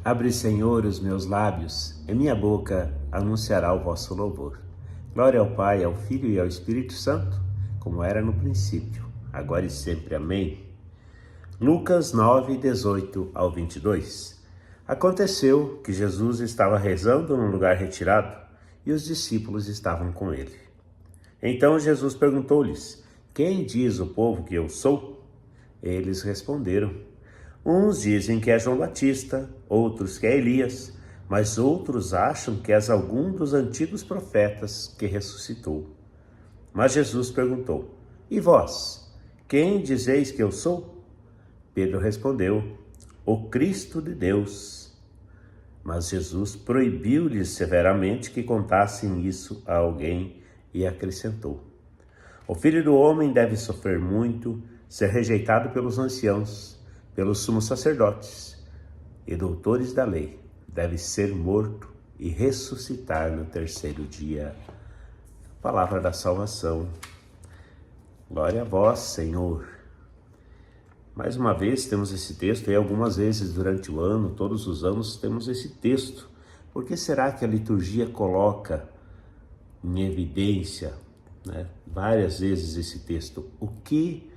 Abre, Senhor, os meus lábios, e minha boca anunciará o vosso louvor. Glória ao Pai, ao Filho e ao Espírito Santo, como era no princípio, agora e sempre. Amém. Lucas 9, 18 ao 22. Aconteceu que Jesus estava rezando num lugar retirado e os discípulos estavam com ele. Então Jesus perguntou-lhes: Quem diz o povo que eu sou? Eles responderam: Uns dizem que é João Batista, outros que é Elias, mas outros acham que és algum dos antigos profetas que ressuscitou. Mas Jesus perguntou: E vós, quem dizeis que eu sou? Pedro respondeu: O Cristo de Deus. Mas Jesus proibiu-lhes severamente que contassem isso a alguém e acrescentou: O Filho do Homem deve sofrer muito, ser rejeitado pelos anciãos, pelos sumos sacerdotes e doutores da lei, deve ser morto e ressuscitar no terceiro dia. Palavra da salvação. Glória a vós, Senhor. Mais uma vez temos esse texto, e algumas vezes durante o ano, todos os anos, temos esse texto. Por que será que a liturgia coloca em evidência, várias vezes esse texto? O que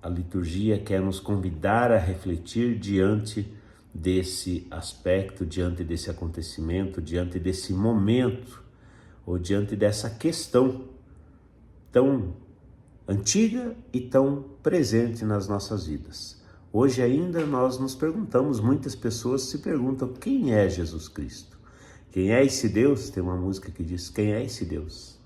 a liturgia quer nos convidar a refletir diante desse aspecto, diante desse acontecimento, diante desse momento, ou diante dessa questão tão antiga e tão presente nas nossas vidas? Hoje ainda nós nos perguntamos, muitas pessoas se perguntam: quem é Jesus Cristo? Quem é esse Deus? Tem uma música que diz: quem é esse Deus?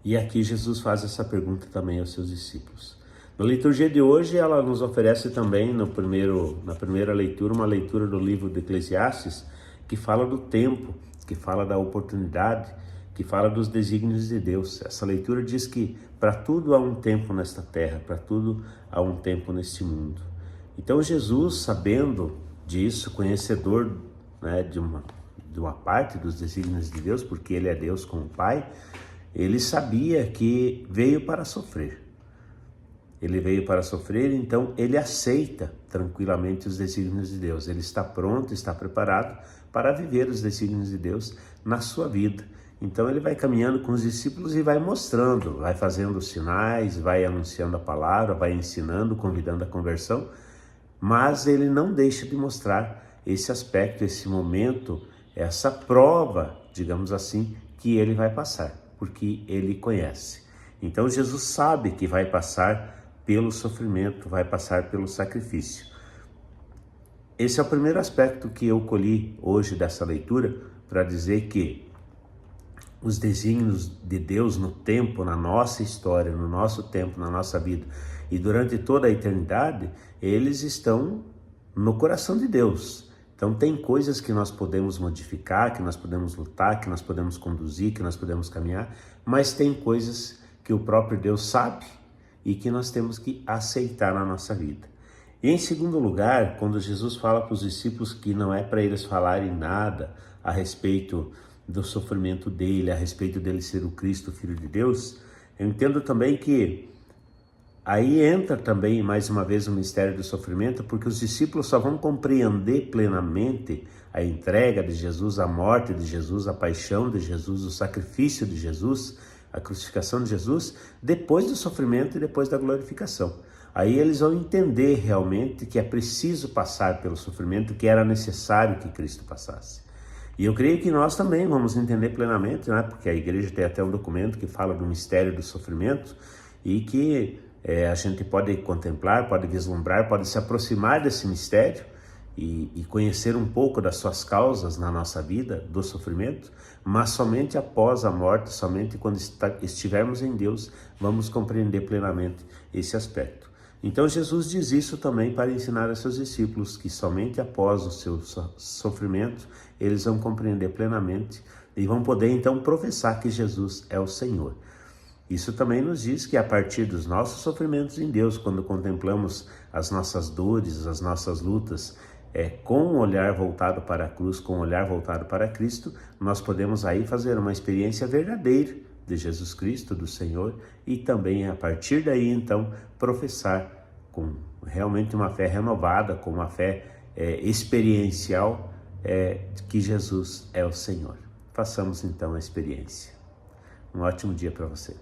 E aqui Jesus faz essa pergunta também aos seus discípulos. Na liturgia de hoje, ela nos oferece também, na primeira leitura, uma leitura do livro de Eclesiastes, que fala do tempo, que fala da oportunidade, que fala dos desígnios de Deus. Essa leitura diz que para tudo há um tempo nesta terra, para tudo há um tempo neste mundo. Então Jesus, sabendo disso, conhecedor de uma parte dos desígnios de Deus, porque ele é Deus como Pai, ele sabia que veio para sofrer. Ele veio para sofrer, então ele aceita tranquilamente os desígnios de Deus. Ele está pronto, está preparado para viver os desígnios de Deus na sua vida. Então ele vai caminhando com os discípulos e vai mostrando, vai fazendo sinais, vai anunciando a palavra, vai ensinando, convidando a conversão, mas ele não deixa de mostrar esse aspecto, esse momento, essa prova, digamos assim, que ele vai passar, porque ele conhece. Então Jesus sabe que vai passar pelo sofrimento, vai passar pelo sacrifício. Esse é o primeiro aspecto que eu colhi hoje dessa leitura, para dizer que os desígnios de Deus no tempo, na nossa história, no nosso tempo, na nossa vida e durante toda a eternidade, eles estão no coração de Deus. Então tem coisas que nós podemos modificar, que nós podemos lutar, que nós podemos conduzir, que nós podemos caminhar, mas tem coisas que o próprio Deus sabe e que nós temos que aceitar na nossa vida. E em segundo lugar, quando Jesus fala para os discípulos que não é para eles falarem nada a respeito do sofrimento dele, a respeito dele ser o Cristo, o Filho de Deus, eu entendo também que aí entra também, mais uma vez, o mistério do sofrimento, porque os discípulos só vão compreender plenamente a entrega de Jesus, a morte de Jesus, a paixão de Jesus, o sacrifício de Jesus, a crucificação de Jesus, depois do sofrimento e depois da glorificação. Aí eles vão entender realmente que é preciso passar pelo sofrimento, que era necessário que Cristo passasse. E eu creio que nós também vamos entender plenamente, porque a igreja tem até um documento que fala do mistério do sofrimento e que a gente pode contemplar, pode vislumbrar, pode se aproximar desse mistério e conhecer um pouco das suas causas na nossa vida, do sofrimento, mas somente após a morte, somente quando estivermos em Deus, vamos compreender plenamente esse aspecto. Então Jesus diz isso também para ensinar a seus discípulos, que somente após o seu sofrimento, eles vão compreender plenamente e vão poder então professar que Jesus é o Senhor. Isso também nos diz que a partir dos nossos sofrimentos em Deus, quando contemplamos as nossas dores, as nossas lutas, com um olhar voltado para a cruz, com um olhar voltado para Cristo, nós podemos aí fazer uma experiência verdadeira de Jesus Cristo, do Senhor, e também a partir daí então professar com realmente uma fé renovada, com uma fé experiencial, de que Jesus é o Senhor. Façamos então a experiência. Um ótimo dia para você.